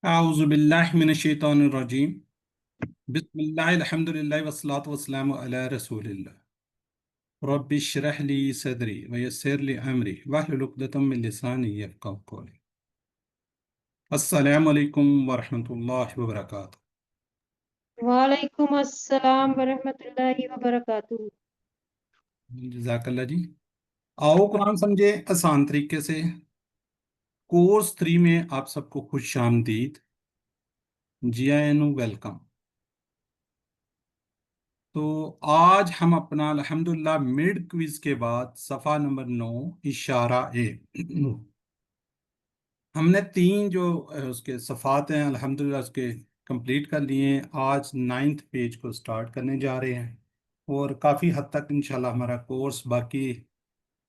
أعوذ بالله من الشيطان الرجيم بسم الله الحمد لله والصلاة والسلام على رسول الله رب اشرح لي صدري ويسر لي أمري واحلل عقدة من لساني يفقهوا قولي السلام عليكم ورحمة الله وبركاته وعلیکم السلام ورحمۃ اللہ وبرکاتہ۔ جزاک اللہ جی۔ آؤ قرآن سمجھے آسان طریقے سے۔ کورس 3 میں آپ سب کو خوش آمدید، جی آئی این ویلکم۔ تو آج ہم اپنا الحمدللہ مڈ کوئز کے بعد صفحہ نمبر 9 اشارہ اے ہم نے 3 جو اس کے صفحات ہیں الحمدللہ اس کے کمپلیٹ کر لیے ہیں۔ آج 9th پیج کو سٹارٹ کرنے جا رہے ہیں اور کافی حد تک انشاءاللہ ہمارا کورس باقی۔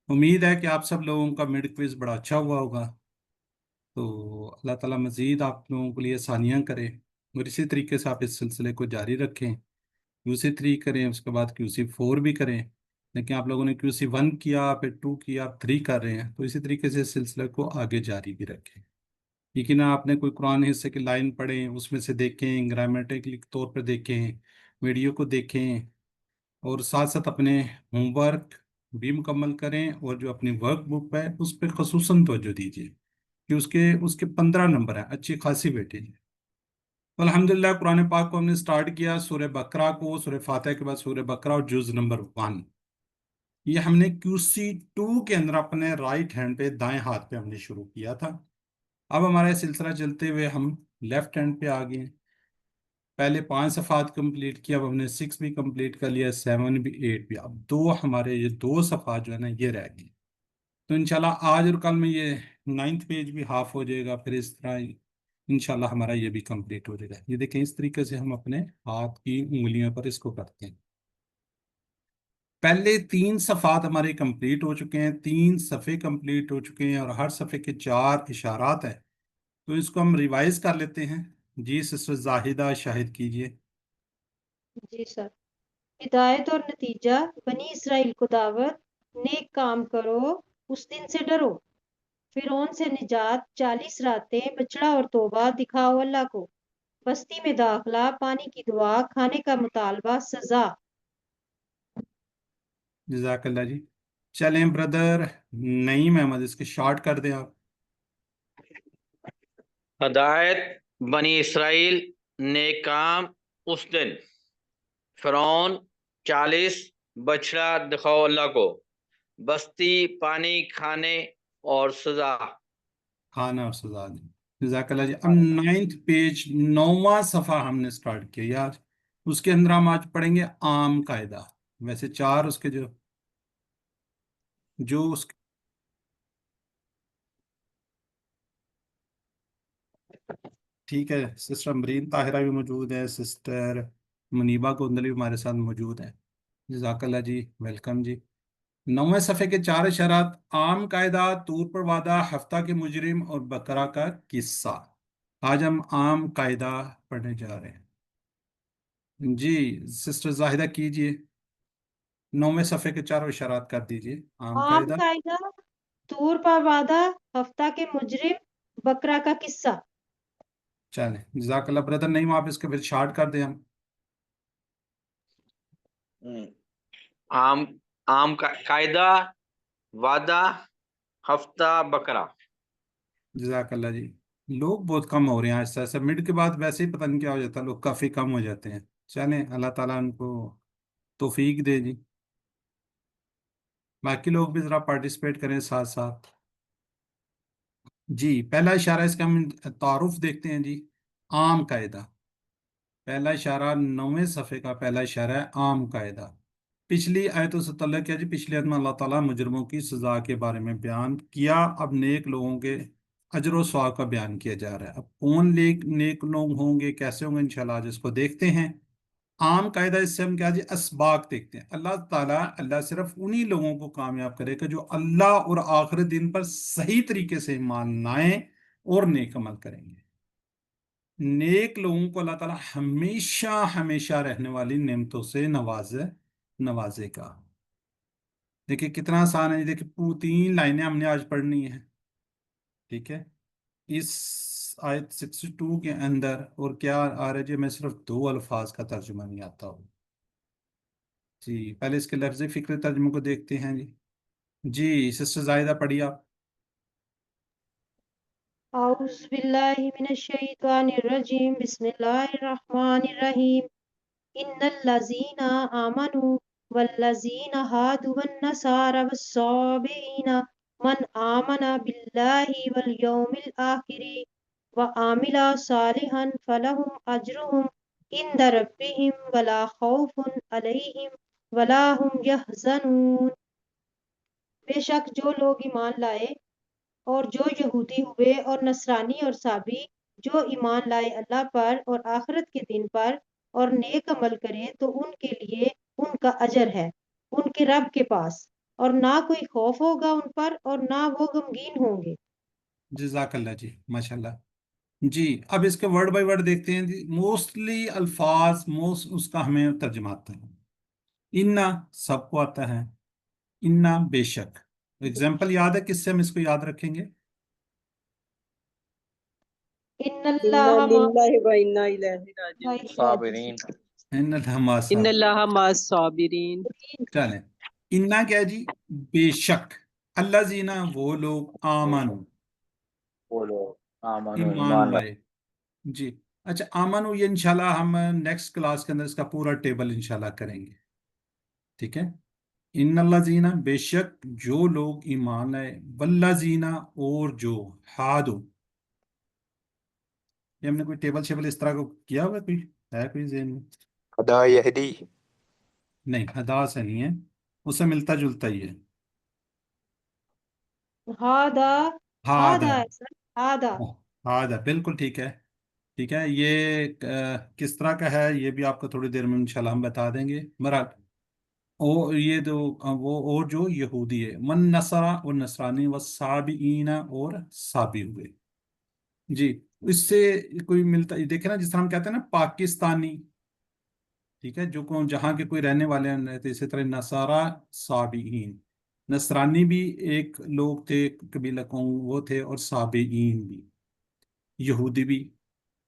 امید ہے کہ آپ سب لوگوں کا مڈ کوئز بڑا اچھا ہوا ہوگا، تو اللہ تعالیٰ مزید آپ لوگوں کے لیے آسانیاں کرے اور اسی طریقے سے آپ اس سلسلے کو جاری رکھیں۔ QC 3 کریں، اس کے بعد QC 4 بھی کریں، لیکن آپ لوگوں نے QC 1 کیا، پھر 2 کیا، آپ 3 کر رہے ہیں، تو اسی طریقے سے اس سلسلے کو آگے جاری بھی رکھیں۔ لیکن آپ نے کوئی قرآن حصے کی لائن پڑھیں، اس میں سے دیکھیں، گرامیٹیکلی طور پر دیکھیں، ویڈیو کو دیکھیں، اور ساتھ ساتھ اپنے ہوم ورک بھی مکمل کریں، اور جو اپنی ورک بک ہے اس پہ خصوصاً توجہ دیجیے کہ اس کے 15 نمبر ہیں، اچھی خاصی ویٹیج ہے۔ تو الحمدللہ قرآن پاک کو ہم نے سٹارٹ کیا سورہ بقرہ کو، سورہ فاتحہ کے بعد سورہ بقرہ اور جز نمبر 1۔ یہ ہم نے QC 2 کے اندر اپنے رائٹ ہینڈ پہ، دائیں ہاتھ پہ ہم نے شروع کیا تھا۔ اب ہمارا سلسلہ چلتے ہوئے ہم لیفٹ ہینڈ پہ آ گئے۔ پہلے 5 صفحات کمپلیٹ کیا، اب ہم نے 6 بھی کمپلیٹ کر لیا، 7 بھی، 8 بھی۔ اب ہمارے یہ 2 صفحات جو ہے نا یہ رہ گئی۔ تو انشاءاللہ آج اور کل میں یہ 9th پیج بھی ہاف ہو جائے گا، پھر اس طرح انشاءاللہ ہمارا یہ بھی کمپلیٹ ہو جائے گا۔ یہ دیکھیں اس طریقے سے ہم اپنے ہاتھ کی انگلیوں پر اس کو کرتے ہیں۔ پہلے 3 صفحات ہمارے کمپلیٹ ہو چکے ہیں، 3 صفحے کمپلیٹ ہو چکے ہیں، اور ہر صفحے کے 4 اشارات ہیں۔ تو اس کو ہم ریوائز کر لیتے ہیں۔ جی سسٹر زاہدہ شاہد کیجئے۔ جی سر۔ ہدایت اور نتیجہ، بنی اسرائیل کو دعوت، نیک کام کرو، اس دن سے ڈرو، فرعون سے نجات، 40 راتیں، بچڑا اور توبہ، دکھاؤ اللہ کو، بستی میں داخلہ، پانی کی دعا، کھانے کا مطالبہ، سزا۔ جزاک اللہ جی۔ چلیں بردر نعیم احمد، اس کے شارٹ کر دیں آپ۔ ہدایت، بنی اسرائیل، نیک کام، اس دن، فرعون، 40، بچڑا، دکھاؤ اللہ کو، بستی، پانی، کھانے اور سزا۔ کھانا اور سزا دیں۔ جزاک اللہ جی۔ اب 9th پیج 9واں صفحہ ہم نے سٹارٹ کیا یار، اس کے اندر ہم آج پڑھیں گے عام قاعدہ۔ ویسے 4 اس کے جو اس ٹھیک ہے، سسٹر امرین طاہرہ بھی موجود ہے، سسٹر منیبہ گوندل بھی ہمارے ساتھ موجود ہے۔ جزاک اللہ جی، ویلکم جی۔ 9ویں صفحے کے 4 اشارات: عام قاعدہ، طور پر وعدہ، ہفتہ کے مجرم اور بقرہ کا قصہ۔ آج ہم عام قاعدہ پڑھنے جا رہے ہیں۔ جی سسٹر زاہدہ کیجئے، 9ویں صفحے کے 4 اشارات کر دیجئے۔ عام عام قاعدہ، قاعدہ، طور پر وعدہ، ہفتہ کے مجرم، بکرا کا قصہ۔ چلیں جزاک اللہ بردر، نہیں آپ اس کے پھر شارٹ کر دیں ہم۔ عام قاعدہ، وعدہ، ہفتہ، بکرا۔ جزاک اللہ جی۔ لوگ بہت کم ہو رہے ہیں ایسا ایسا، مڈ کے بعد ویسے ہی پتہ نہیں کیا ہو جاتا ہے، لوگ کافی کم ہو جاتے ہیں۔ چلیں اللہ تعالیٰ ان کو توفیق دے جی۔ باقی لوگ بھی ذرا پارٹیسپیٹ کریں ساتھ ساتھ۔ جی پہلا اشارہ، اس کا ہم تعارف دیکھتے ہیں جی۔ عام قاعدہ، پہلا اشارہ 9ویں صفحے کا پہلا اشارہ ہے عام قاعدہ۔ پچھلی آیتوں سے تعلق کیا جی؟ پچھلی آیت میں اللہ تعالیٰ مجرموں کی سزا کے بارے میں بیان کیا، اب نیک لوگوں کے اجر و ثواب کا بیان کیا جا رہا ہے۔ اب کون نیک لوگ ہوں گے، کیسے ہوں گے، انشاءاللہ آج اس کو دیکھتے ہیں۔ عام قاعدہ، اس سے ہم کیا جی اسباق دیکھتے ہیں۔ اللہ صرف انہی لوگوں کو کامیاب کرے گا جو اللہ اور آخر دن پر صحیح طریقے سے ایمان لائیں اور نیک عمل کریں گے۔ نیک لوگوں کو اللہ تعالیٰ ہمیشہ ہمیشہ رہنے والی نعمتوں سے نوازے گا۔ دیکھیں کتنا آسان ہے، دیکھیں 3 لائنیں ہم نے آج پڑھنی ہیں، ٹھیک ہے۔ اس آیت 62 کے اندر اور کیا آ رہا ہے جی؟ میں صرف 2 الفاظ کا ترجمہ نہیں آتا ہوں جی، پہلے اس کے لفظ فکر ترجمے کو دیکھتے ہیں جی. جی سسٹر زائدہ پڑھیے آپ. اعوذ باللہ من الشیطان الرجیم بسم اللہ الرحمن الرحیم ان الذین آمنوا والذین هادوا والنصارى والصابئین من آمن باللہ والیوم الآخر وعمل صالحا فلهم اجرهم عند ربهم ولا خوف علیہم ولا هم یحزنون. بے شک جو لوگ ایمان لائے اور جو یہودی ہوئے اور نصرانی اور صابی جو ایمان لائے اللہ پر اور آخرت کے دن پر اور نیک عمل کرے تو ان کے لیے ان کا اجر ہے ان کے رب کے پاس، اور نہ کوئی خوف ہوگا ان پر اور نہ وہ غمگین ہوں گے. جزاک اللہ جی، ماشاء اللہ. جی اب اس کے ورڈ بائی ورڈ دیکھتے ہیں جی. موسٹلی الفاظ موسٹ اس کا ہمیں ترجمہ آتا ہے. انا سب کو آتا ہے، انا بے شک. اگزامپل یاد ہے کس سے ہم اس کو یاد رکھیں گے؟ ان انا اللہ للہ و انا الیہ راجعون. صابرین. ان اللہ ان اللہ مع الصابرین. چلیں، انا کیا جی؟ بے شک. اللہ زینا وہ لوگ آمن بولو آمنو ایمان ایمان لائے. جی اچھا، آمن یہ انشاءاللہ ہم نیکسٹ کلاس کے اندر اس کا پورا ٹیبل انشاءاللہ کریں گے. ٹھیک ہے. ان اللہ زینا بے شک جو لوگ ایمان لائے، واللہ زینا اور جو ہادو. یہ ہم نے کوئی ٹیبل شیبل اس طرح کو کیا ہوا کوئی ہے کوئی ذہن میں؟ خدا یہدی. نہیں، ہدا سے نہیں ہے، اس سے ملتا جلتا ہی ہے. ہادا ہادا، ہادا ہے سر، ہادا. ہادا بالکل ٹھیک ہے. ٹھیک ہے، یہ کس طرح کا ہے یہ بھی آپ کو تھوڑی دیر میں انشاءاللہ ہم بتا دیں گے. مراد یہ جو وہ اور جو یہودی ہے، من نصرہ اور نصرانی و صابئین اور صابی ہوئے. جی اس سے کوئی ملتا دیکھیں نا، جس طرح ہم کہتے ہیں نا پاکستانی، ٹھیک ہے، جو جہاں کے کوئی رہنے والے رہتے، اسی طرح نصارہ صابئین. نصرانی بھی ایک لوگ تھے قبیلہ قوم وہ تھے، اور صابئین بھی یہودی بھی.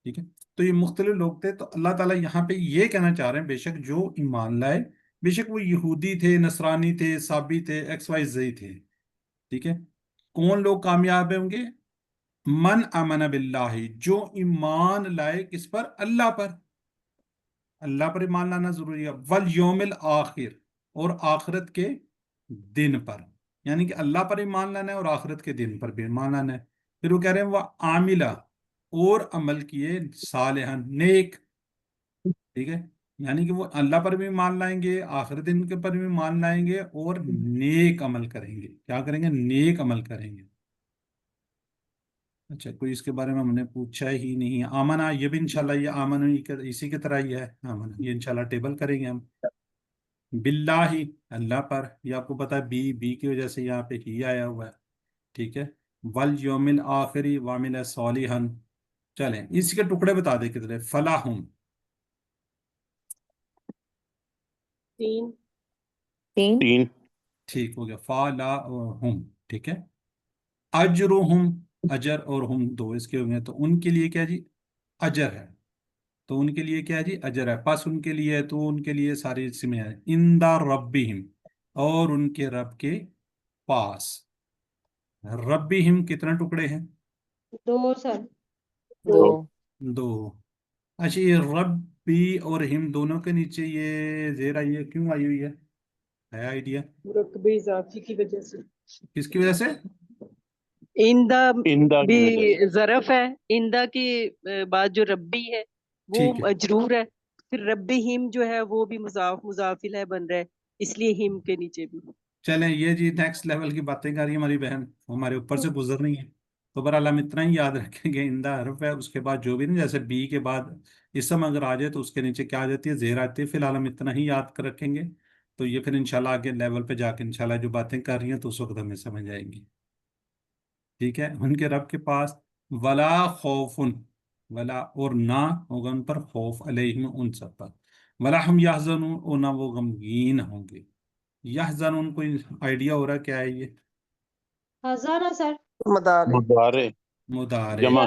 ٹھیک ہے، تو یہ مختلف لوگ تھے. تو اللہ تعالیٰ یہاں پہ یہ کہنا چاہ رہے ہیں بے شک جو ایمان لائے، بے شک وہ یہودی تھے، نصرانی تھے، صابی تھے، ایکس وائی زی تھے. ٹھیک ہے، کون لوگ کامیاب ہوں گے؟ من امن باللہ جو ایمان لائے کس پر؟ اللہ پر. اللہ پر ایمان لانا ضروری ہے. والیوم الآخر اور آخرت کے دن پر، یعنی کہ اللہ پر ایمان لانا ہے اور آخرت کے دن پر بھی ایمان لانا ہے. پھر وہ کہہ رہے ہیں وہ عاملہ اور عمل کیے صالحا نیک. ٹھیک ہے، یعنی کہ وہ اللہ پر بھی مان لائیں گے، آخر دن کے پر بھی مان لائیں گے، اور نیک عمل کریں گے. کیا کریں گے؟ نیک عمل کریں گے. اچھا، کوئی اس کے بارے میں ہم نے پوچھا ہی نہیں. آمنا یہ بھی انشاءاللہ یہ آمن اسی کی طرح ہی ہے. آمن یہ انشاءاللہ ٹیبل کریں گے ہم. باللہ اللہ پر، یہ آپ کو پتا ہے بی کی وجہ سے یہاں پہ ہی آیا ہوا ہے. ٹھیک ہے، والیوم الآخری وعمل صالحا. چلیں اس کے ٹکڑے بتا دیں کتنے. فلاحم تین. تین. ٹھیک ہو گیا. فلاحم ٹھیک ہے. اجرہم اجر اور ہم دو اس کے ہو گئے، تو ان کے لیے کیا جی؟ اجر ہے. تو ان کے لیے کیا جی؟ اجر ہے. پس ان کے لیے تو ان کے لیے ساری اسمیں ہے. اندا ربہم اور ان کے رب کے پاس. ربہم کتنا ٹکڑے ہیں؟ دو سر. دو. دو. اچھا، یہ ربی اور ہم دونوں کے نیچے یہ زیر آئی ہے، کیوں آئی ہوئی ہے آئیڈیا؟ مرکبہ اضافی کی وجہ سے. کس کی وجہ سے؟ ایندا اندہ بھی کی وجہ سے. ظرف ہے، ایندا کی بعد جو ربی ہے وہ ٹھیک ہے، مجرور ہے، پھر ربہم جو ہے وہ بھی مضاف مضاف الیہ بن رہا ہے، اس لیے ہم کے نیچے بھی. چلیں یہ جی نیکسٹ لیول کی باتیں کر رہی ہے ہماری بہن، ہمارے اوپر سے گزر رہی ہیں. تو بہرحال ہم اتنا ہی یاد رکھیں گے، اندہ حرف ہے، اس کے بعد جو بھی نہیں، جیسے بی کے بعد اسم اگر آ جائے تو اس کے نیچے کیا آ جاتی ہے؟ زیر آتی ہے. فی الحال ہم اتنا ہی یاد کر رکھیں گے، تو یہ پھر انشاءاللہ آگے لیول پہ جا کے انشاءاللہ جو باتیں کر رہی ہیں تو اس وقت ہمیں سمجھ آئیں گی. ٹھیک ہے، ان کے رب کے پاس. ولا خوف ولا اور نہ ہوگا ان پر خوف علیہم ان سب پر. ولا ہم یحزنون اور نہ وہ غمگین ہوں گے. یحزنون کوئی آئیڈیا ہو رہا ہے کیا ہے یہ؟ ہزانہ سر. مدار. مضارع مضارع. جمع.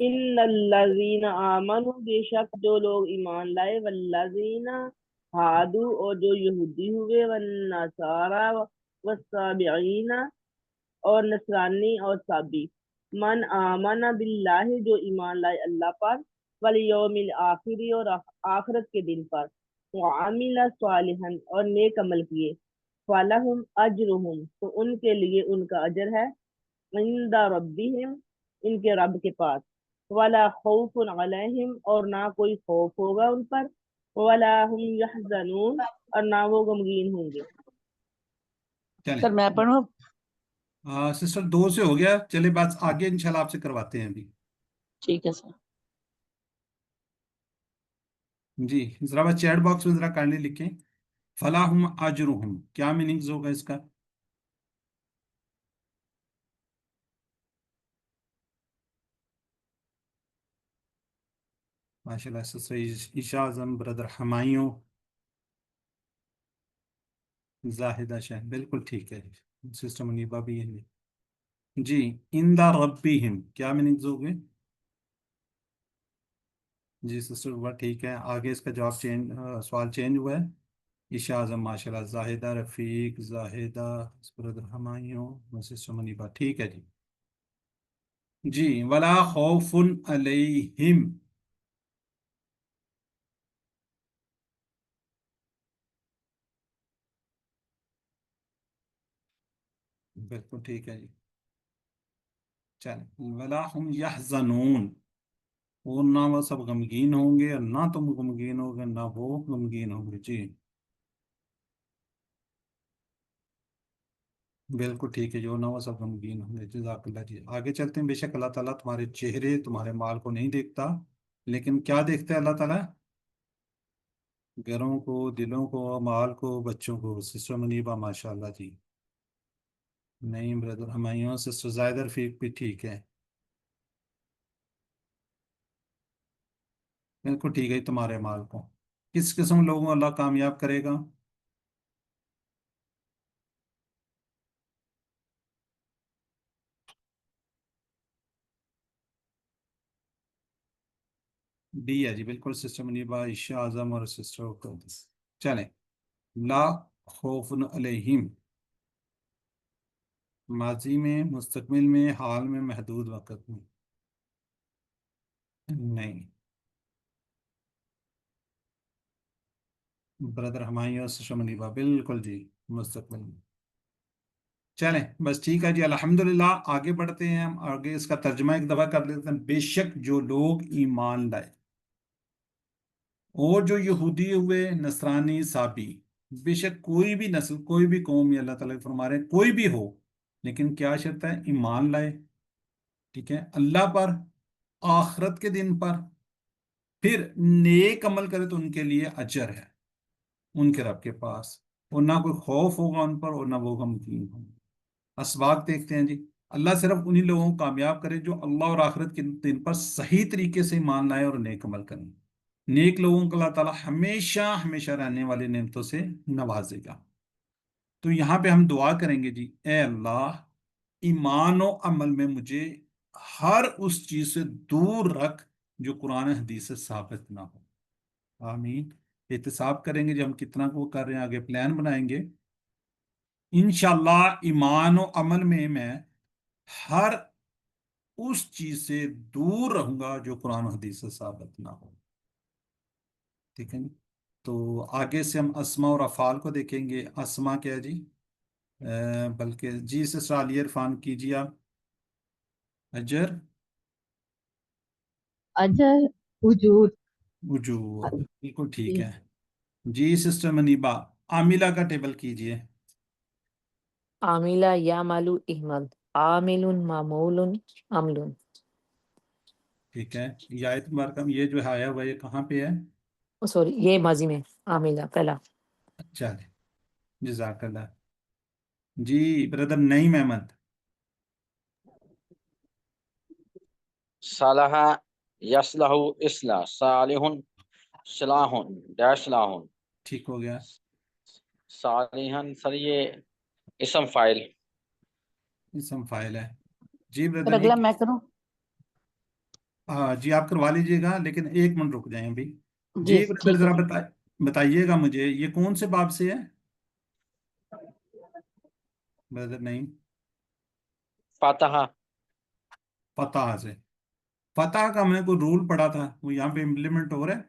ان الذین آمنوا بے شک جو لوگ ایمان لائے، والذین ہادو اور جو یہودی ہوئے، والنصارى والصابعین اور نصرانی اور صابی، من آمن باللہ جو ایمان لائے اللہ پر، والیوم الآخری اور آخرت کے دن پر، وعمل صالحا اور نیک عمل کیے، فلہم اجرہم تو ان کے لیے ان کا اجر ہے، عند ربہم ان کے رب کے پاس، ولا خوف علیہم اور نہ کوئی خوف ہوگا ان پر، ولا هم یحزنون اور نہ وہ غمگین ہوں گے۔ چلیں سر میں پڑھوں؟ سسٹر 2 سے ہو گیا، چلے بات آگے انشاءاللہ آپ سے کرواتے ہیں ابھی۔ ٹھیک ہے سر۔ جی ذرا بس چیٹ باکس میں ذرا کائنڈلی لکھیں فلاحم اجرہم، کیا میننگز ہوگا اس کا؟ ماشاءاللہ سسٹر عشاء اعظم، بردر ہمایوں، زاہدہ شاہ، بالکل ٹھیک ہے سسٹر منیبہ بھی ہے جی۔ اندا ربہم کیا میننگز ہوگے؟ جی سسٹر وہ ٹھیک ہے، آگے اس کا جواب چینج، سوال چینج ہوا ہے۔ عشاء اعظم ماشاءاللہ، زاہدہ رفیق، زاہدہ بردر ہمایوں، سسٹر منیبہ ٹھیک ہے جی۔ جی ولا خوف علیہم، بالکل ٹھیک ہے جی۔ چلیں ولا ہم یحزنون، اور نہ وہ سب غمگین ہوں گے اور نہ تم غمگین ہوگے نہ وہ غمگین ہوں گے جی، بالکل ٹھیک ہے جو نہ وہ سب غمگین ہوں گے۔ جزاک اللہ جی، آگے چلتے ہیں۔ بے شک اللہ تعالیٰ تمہارے چہرے تمہارے مال کو نہیں دیکھتا، لیکن کیا دیکھتا ہے اللہ تعالیٰ؟ گھروں کو، دلوں کو، مال کو، بچوں کو۔ سسٹر منیبہ ماشاء اللہ جی، نہیں بردر ہمایوں، سسٹر زائدہ رفیق بھی ٹھیک ہے، بالکل ٹھیک ہے۔ تمہارے مال کو کس قسم لوگوں کو اللہ کامیاب کرے گا؟ ڈی ہے جی، بالکل سسٹر منیبہ، عشاء اعظم اور سسٹر قدس۔ چلیں لا خوف علیہم، ماضی میں، مستقبل میں، حال میں، محدود وقت میں؟ نہیں، بردر ہمایوں، سسٹر منیبہ بالکل جی، مستقبل میں۔ چلیں بس ٹھیک ہے جی، الحمدللہ آگے بڑھتے ہیں ہم۔ آگے اس کا ترجمہ ایک دفعہ کر لیتے ہیں۔ بے شک جو لوگ ایمان لائے اور جو یہودی ہوئے، نصرانی، صابی، بے شک کوئی بھی نسل، کوئی بھی قوم، یہ اللہ تعالیٰ فرما رہے ہیں کوئی بھی ہو، لیکن کیا شرط ہے؟ ایمان لائے، ٹھیک ہے، اللہ پر، آخرت کے دن پر، پھر نیک عمل کرے تو ان کے لیے اجر ہے ان کے رب کے پاس، اور نہ کوئی خوف ہوگا ان پر اور نہ وہ غمگین ہوں گے۔ اسباق دیکھتے ہیں جی، اللہ صرف انہی لوگوں کو کامیاب کرے جو اللہ اور آخرت کے دن پر صحیح طریقے سے ایمان لائے اور نیک عمل کریں۔ نیک لوگوں کو اللہ تعالیٰ ہمیشہ ہمیشہ رہنے والی نعمتوں سے نوازے گا۔ تو یہاں پہ ہم دعا کریں گے جی، اے اللہ ایمان و عمل میں مجھے ہر اس چیز سے دور رکھ جو قرآن حدیث سے ثابت نہ ہو، آمین۔ احتساب کریں گے جب ہم کتنا وہ کر رہے ہیں، آگے پلان بنائیں گے انشاءاللہ۔ ایمان و عمل میں ہر اس چیز سے دور رہوں گا جو قرآن و حدیث سے ثابت نہ ہو، ٹھیک ہے جی۔ تو آگے سے ہم اسماء اور افعال کو دیکھیں گے۔ اسماء کیا ہے جی؟ بلکہ جی سسٹر عالیہ عرفان کیجیے آپ۔ اجر، اجر، وجود، وجود، بالکل ٹھیک جی۔ ہے جی۔ سسٹر منیبہ عاملہ کا ٹیبل کیجیے۔ عاملہ یعملو احمل، عامل معمول عمل۔ ٹھیک ہے، یہ آیت مبارکہ میں یہ جو ہے آیا ہوا یہ کہاں پہ ہے؟ سوری یہ ماضی میں عاملہ پہلا۔ اچھا جزاک اللہ جی۔ بردر نعیم احمد، صالح یصلح اصلاح، صالح صلاح ڈیش صلاح، ٹھیک ہو گیا، صالحا سر یہ اسم فائل۔ اسم فاعل ہے جی۔ سر بردر اگلا میں کروں؟ جی آپ کروا لیجئے گا، لیکن 1 منٹ رک جائیں ابھی. جی جی بردر ٹھیک ہے ذرا بتائیے گا مجھے یہ کون سے باب سے ہے بردر؟ نہیں، فاتحہ. فتح سے. فتح کا ہم نے کوئی رول پڑھا تھا، وہ یہاں پہ امپلیمنٹ ہو رہا ہے؟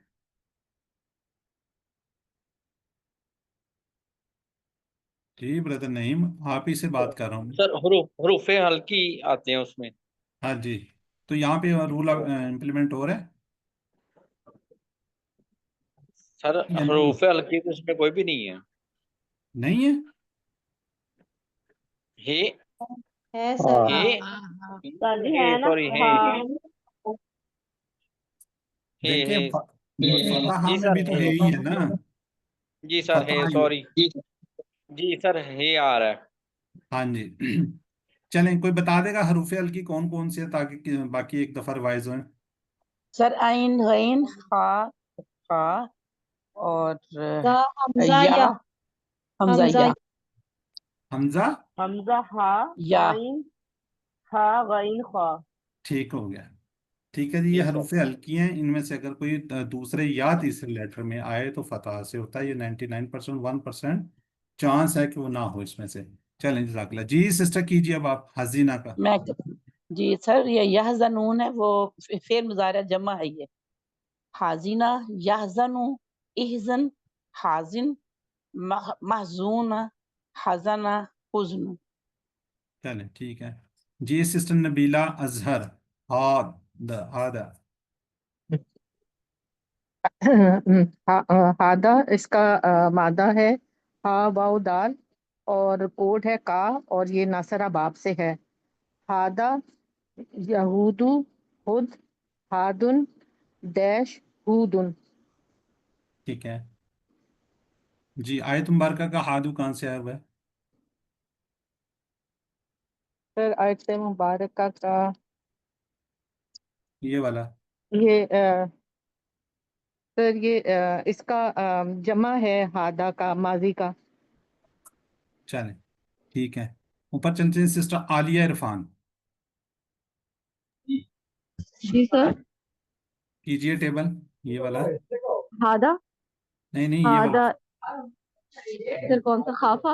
جی بردر نعیم، آپ ہی سے بات کر رہا ہوں. سر حروف ہلکی آتے ہیں اس میں. ہاں جی، تو یہاں پہ رول امپلیمنٹ ہو رہا ہے سر یا نہیں؟ حروف ہلکی تو اس میں کوئی بھی نہیں ہے. نہیں ہے. ہے ہے سر. سر جی ہے نا سوری ہے ہاں دیکھیں ہے سوری. فتح جی میں سر بھی تو ہے. ہے ہی ہے نا. جی سر ہے فتح ہی. سوری. جی سر ہے آ رہا ہے. ہاں جی. چلیں کوئی بتا دے گا حروف ہلکی کون کون سے ہیں تاکہ باقی ایک دفعہ ریوائز ہوئیں. سر عین غین خا خا اور دا حمزہ یا یا حمزہ حمزہ یا حمزہ. حمزہ ہا یا عین ہا غین خا. ٹھیک ہو گیا. ٹھیک ہے جی، یہ ٹھیک ہے حروف ہلکی ہیں، ان میں سے اگر کوئی دوسرے یا تیسرے لیٹر میں آئے تو فتح سے ہوتا ہے. یہ 99% 1% چانس ہے کہ وہ نہ ہو اس میں سے. چلیں جزاک اللہ. جی سسٹر کیجیے اب آپ حزینہ کا. میں جی سر یہ یحزنون ہے، وہ فعل مضارع جمع ہے. یہ حازینہ یحزن احزن حازن محزون حزن حزن. چلیں ٹھیک ہے. جی سسٹر نبیلہ اظہر ہاد. ہادہ اس کا مادہ ہے، ہا واو دال، اور کوڈ ہے کا، اور یہ ناصرہ باب سے ہے. ہادہ یہودو ہد ہادن ڈیش ہودن. ٹھیک ہے جی. آیت مبارکہ کا ہادو کہاں سے آیا ہوا ہے؟ سر آیت مبارکہ کا یہ والا. یہ سر یہ اس کا جمع ہے ہادہ کا، ماضی کا. چلیں ٹھیک ہے. اوپر چلتے ہیں سسٹر عالیہ عرفان. جی سر. کیجیے ٹیبل یہ والا. ہادہ نہیں نہیں، یہ والا. ہادہ سر کون سا خافا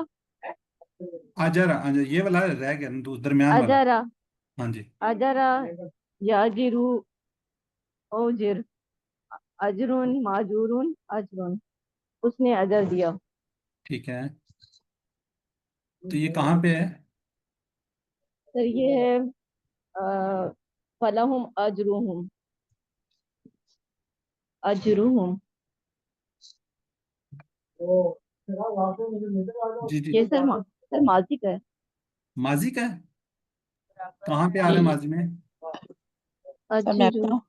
اجر یہ والا رہ گیا نا، درمیان والا. اجرا ہاں جی. اجرا یاجرو اوجر اجرون ماجورون اجرون، اس نے اجر دیا. ٹھیک ہے، تو یہ کہاں پہ ہے؟ سر یہ ہے فلہم اجروہم اجروہم. جی جی. یہ سر ماضی کا ہے. ماضی کا ہے؟ کہاں پہ آ رہا ہے ماضی میں؟ سر میں اجرو آتا ہوں.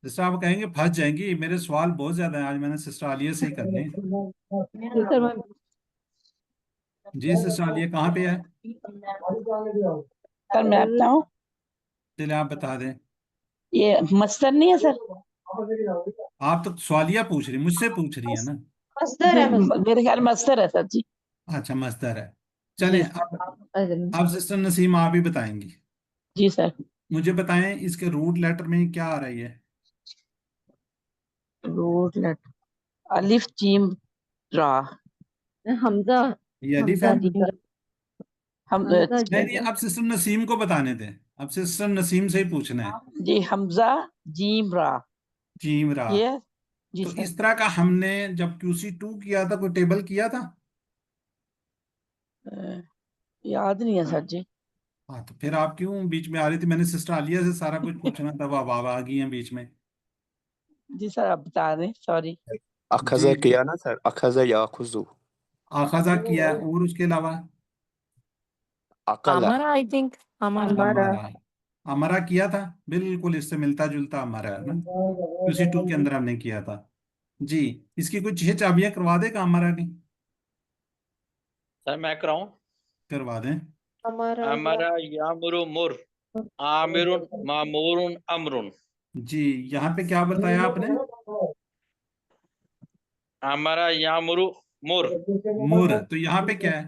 سسٹر آپ کہیں گے پھنس جائیں گی، میرے سوال بہت زیادہ ہیں، آج میں نے سسٹر عالیہ سے ہی کرنے ہیں. جی سر میں جی سسٹر عالیہ کہاں پہ ہے؟ سر میں آتا ہوں. چلے آپ بتا دیں. یہ مصدر نہیں ہے سر؟ آپ تو سوالیہ پوچھ رہی، مجھ سے پوچھ رہی ہیں نا. مصدر ہے مصدر. میرے خیال مصدر ہے سر جی. اچھا مصدر ہے. جی چلیں اب سسٹر نسیم آپ ہی بتائیں گی. جی سر. مجھے بتائیں اس کے روٹ لیٹر میں کیا آ رہی ہے؟ روٹ لیٹر الف جیم را. حمزہ یہ الف ہے؟ حمزہ جی ہم حمزہ نہیں جی نہیں، اب سسٹر نسیم کو بتانے دیں، اب سسٹر نسیم سے ہی پوچھنا ہے. جی حمزہ جیم را. جیم را. یہ جی تو سر. اس طرح کا ہم نے جب QC2 کیا تھا کوئی ٹیبل کیا تھا؟ یاد نہیں ہے سر جی. ہاں تو پھر آپ کیوں بیچ میں آ رہی تھی؟ میں نے سسٹر عالیہ سے سارا کچھ پوچھنا تھا، وہ اب آ گئی ہیں بیچ میں. جی سر آپ بتا دیں، سوری. اخذہ کیا نا سر، اخذہ یاخذو. آخذہ کیا ہے، اور اس کے علاوہ عقلہ. ہمارا آئی تھنک ہمارا. ہمارا ہمارا کیا تھا، بالکل اس سے ملتا جلتا ہمارا ہے نا. QC2 کے اندر ہم نے کیا تھا. جی اس کی کچھ 6 چابیاں کروا دے گا ہمارا کی؟ سر میں کراؤں. کروا دیں. ہمارا یامر مر عامر معمور امر. جی یہاں پہ کیا بتایا آپ نے؟ ہمارا یامر مر. مور. تو یہاں پہ کیا ہے؟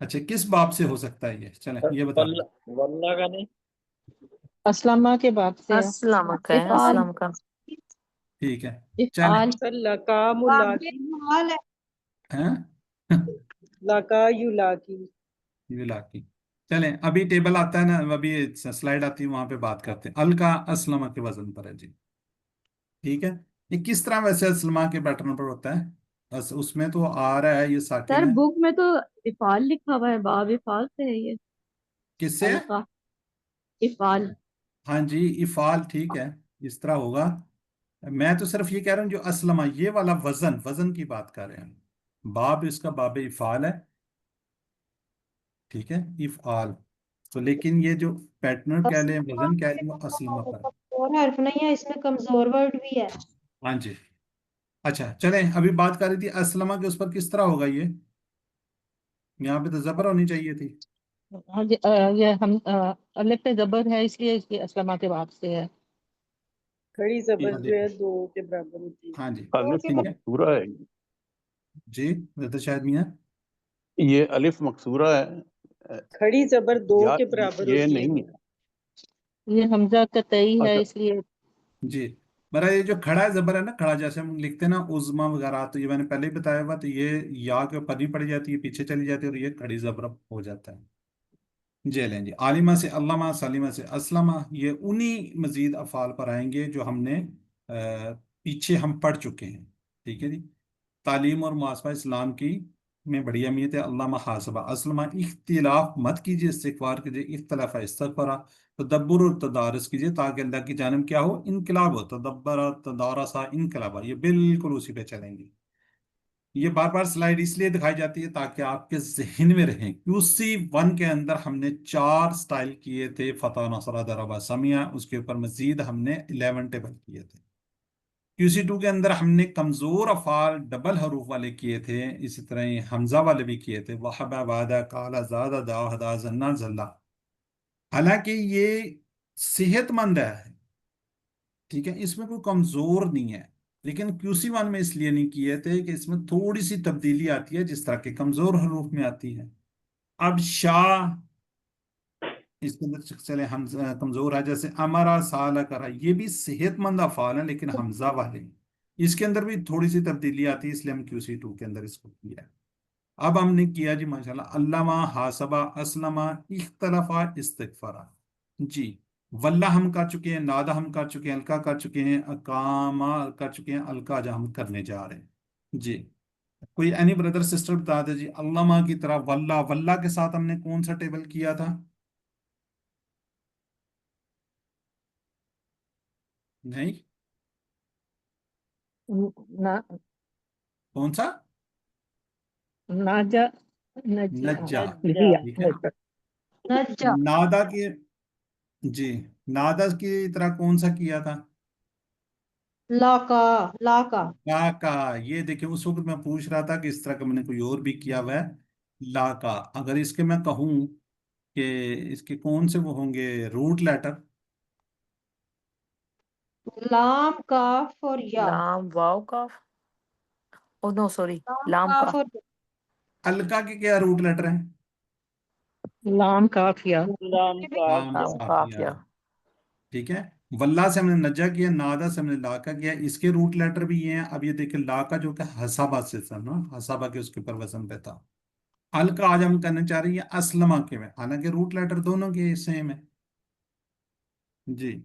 اچھا کس باب سے ہو سکتا ہے یہ؟ چلیں یہ بتا دیں. واللہ کا نہیں. اسلامہ کے باب سے ہے. اسلام کا ہے، افعال اسلام کا. ٹھیک ہے چلیں. افعال سر لکا باب ملاکی، افعال ہے. ہاں لکا یولاکی. یہ لاکی. چلیں ابھی ٹیبل آتا ہے نا، ابھی سلائیڈ آتی ہے، وہاں پہ بات کرتے ہیں. الکا اسلمہ کے وزن پر ہے جی. ٹھیک ہے. یہ کس طرح ویسے اسلمہ کے پیٹرن پر ہوتا ہے؟ بس اس میں تو آ رہا ہے یہ ساکن سر ہے. بک میں تو افعال لکھا ہوا ہے، باب افعال سے ہے یہ. کس سے ہے؟ القا افعال. ہاں جی افعال ٹھیک ہے، اس طرح ہوگا. میں تو صرف یہ کہہ رہا ہوں جو اسلمہ یہ والا وزن کی بات کر رہے ہیں. باب اس کا باب افعال ہے. ٹھیک ہے افعال. تو لیکن یہ جو پیٹرن کہہ لیں وزن کہہ لیں وہ اسلمہ پر ہے. کمزور حرف نہیں ہے اس میں، کمزور ورڈ بھی ہے. ہاں جی. اچھا چلیں ابھی بات کر رہی تھی اسلمہ کے، اس پر کس طرح ہوگا یہ؟ یہاں پہ تو زبر ہونی چاہیے تھی. ہاں جی یہ ہم الف پہ زبر ہے اس لیے اس کی اسلمہ کے باب سے ہے. کھڑی زبر ہاں جی جو ہے 2 کے برابر ہوتی ہے. ہاں جی الف ٹھیک ہے مقصورہ ہے. جی رضا شاہد میاں. یہ الف مقصورہ ہے کھڑی زبر 2 یا کے برابر یہ ہوتی ہے. نہیں ہے. یہ حمزہ قطعی ہے اچھا اس لیے. جی برا یہ جو کھڑا ہے زبر ہے نا، کھڑا جیسے ہم لکھتے ہیں نا عظما وغیرہ، تو یہ میں نے پہلے ہی بتایا ہوا، تو یہ یا کے اوپر نہیں پڑ جاتی ہے، پیچھے چلی جاتی ہے اور یہ کھڑی زبر ہو جاتا ہے. جی لیں جی. عالمہ سے علامہ، سالمہ سے اسلمہ، یہ انہی مزید افعال پر آئیں گے جو ہم نے پیچھے ہم پڑھ چکے ہیں. ٹھیک ہے جی. تعلیم اور محاسبہ اسلام کی میں بڑی اہمیت ہے. علامہ حاسبہ اسلمہ. اختلاف مت کیجیے، استغفار کیجیے. اختلاف استغفرہ. تدبر اور تدارس کیجیے تاکہ اللہ کی جانب کیا ہو؟ انقلاب ہو. تدبر تدارسا انقلابا، یہ بالکل اسی پہ چلیں گے. یہ بار بار سلائیڈ اس لیے دکھائی جاتی ہے تاکہ آپ کے ذہن میں رہیں. QC1 کے اندر ہم نے 4 سٹائل کیے تھے، فتح، نصرہ، ضربہ، سمیہ. اس کے اوپر مزید ہم نے 11 ٹیبل کیے تھے. QC2 کے اندر ہم نے کمزور افعال ڈبل حروف والے کیے تھے، اسی طرح ہی حمزہ والے بھی کیے تھے. وحبہ، وعدہ، کالا، زادہ، دا، ہدا، زنا، زلہ. حالانکہ یہ صحت مند ہے. ٹھیک ہے، اس میں کوئی کمزور نہیں ہے. لیکن QC1 میں اس لیے نہیں کیے تھے کہ اس میں تھوڑی سی تبدیلی آتی ہے جس طرح کے کمزور حروف میں آتی ہے. اب شاہ اس کے اندر چلے حمزہ کمزور ہے، جیسے امرا، سالہ، کرا، یہ بھی صحت مند افعال ہیں لیکن حمزہ والے ہیں. اس کے اندر بھی تھوڑی سی تبدیلی آتی ہے، اس لیے ہم QC2 کے اندر اس کو کیا. اب ہم نے کیا جی ماشاءاللہ علامہ، حاسبہ، اسلمہ، اختلافا، استغفارا. جی واللہ ہم کر چکے ہیں، نادہ ہم کر چکے ہیں، الکا کر چکے ہیں، اقامہ کر چکے ہیں، الکا جا ہم کرنے جا رہے ہیں. جی کوئی اینی بردر سسٹر بتا دے جی. علامہ کی طرح واللہ، واللہ کے ساتھ ہم نے کون سا ٹیبل کیا تھا؟ نہیں کون سا؟ ناجا نجی نجا. جی ٹھیک ہے. نجا. نادا کی، جی نادا کی طرح کون سا کیا تھا؟ لاکا. لاکا. لاکا. یہ دیکھیں اس وقت میں پوچھ رہا تھا کہ اس طرح کا میں نے کوئی اور بھی کیا ہوا ہے. لاکا. اگر اس کے میں کہوں کہ اس کے کون سے وہ ہوں گے روٹ لیٹر؟ لام، کاف اور یا. لام، واو، کاف. او نو سوری، لام، لام کاف کا. اور الکا کے کیا روٹ لیٹر ہیں؟ لام کافیا. لام کاف لام لام، قافیہ. قافیہ. ٹھیک ہے. واللہ سے ہم نے نجا کیا، نادا سے ہم نے لاکا کیا. اس کے روٹ لیٹر بھی یہ ہیں. اب یہ دیکھیں لاکا جو کہ حسابہ سے تھا نا، حسابہ کے اس کے اوپر وزن پہ تھا. الکا آج ہم کرنے چاہ رہی ہیں اسلمہ کے میں، حالانکہ روٹ لیٹر دونوں کے سیم ہے. جی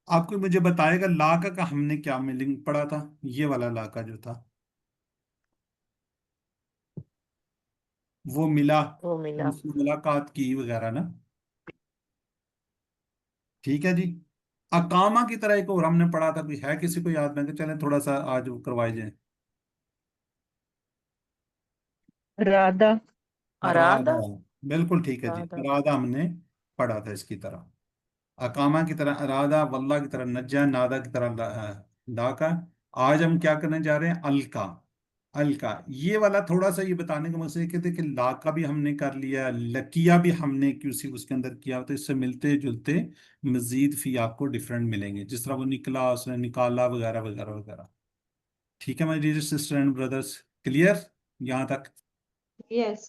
آپ کو مجھے بتائے گا لاکا کا ہم نے کیا ملنگ پڑھا تھا؟ یہ والا لاکا جو تھا وہ ملا، وہ ملا. اس سے ملاقات کی وغیرہ نا. ٹھیک ہے جی. اقامہ کی طرح ایک اور ہم نے پڑھا تھا، کوئی ہے کسی کو یاد؟ میں کہ چلیں تھوڑا سا آج وہ کروائے جائیں. رادہ. ارادہ. ارادہ. بالکل ٹھیک ہے جی. ارادہ. ارادہ ہم نے پڑھا تھا اس کی طرح. اقامہ کی طرح ارادہ، واللہ کی طرح نجا، نادا کی طرح لاکا. آج ہم کیا کرنے جا رہے ہیں؟ الکا. الکا یہ والا تھوڑا سا یہ بتانے کا مقصد یہ کہتے کہ لاکا بھی ہم نے کر لیا، لکیا بھی ہم نے QC اس کے اندر کیا، تو اس سے ملتے جلتے مزید فی آپ کو ڈفرینٹ ملیں گے، جس طرح وہ نکلا، اس نے نکالا، وغیرہ وغیرہ وغیرہ. ٹھیک ہے my dear sister and brothers, clear یہاں تک؟ یس.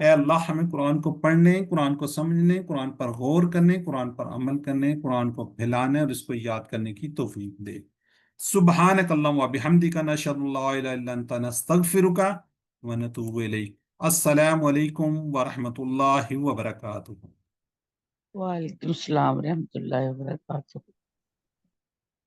اے اللہ ہمیں قرآن کو پڑھنے، قرآن کو سمجھنے، قرآن پر غور کرنے، قرآن پر عمل کرنے، قرآن کو پھیلانے اور اس کو یاد کرنے کی توفیق دے۔ سبحانک اللہم و بحمدک نشہد ان لا الہ الا انت نستغفرک و نتوب الیک۔ السلام علیکم ورحمۃ اللہ وبرکاتہ۔ وعلیکم السلام ورحمۃ اللہ وبرکاتہ۔